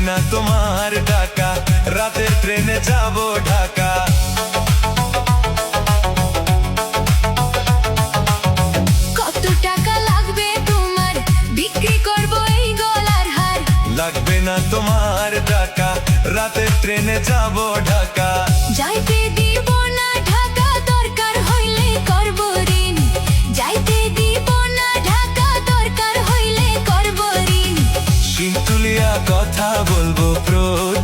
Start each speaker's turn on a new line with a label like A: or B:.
A: না তোমার টাকা, রাতের ট্রেনে যাব ঢাকা।
B: কত টাকা লাগবে তোমার, বিক্রি করব এই গলার হার।
A: লাগবে না তোমার টাকা, রাতের ট্রেনে যাব ঢাকা।
B: যাইতে দিব না ঢাকা, দরকার হইলে করব ঋণ। যাইতে দিব না ঢাকা, দরকার হইলে করব ঋণ।
A: শিং তুলিয়া কথা বলবো প্রতিদিন।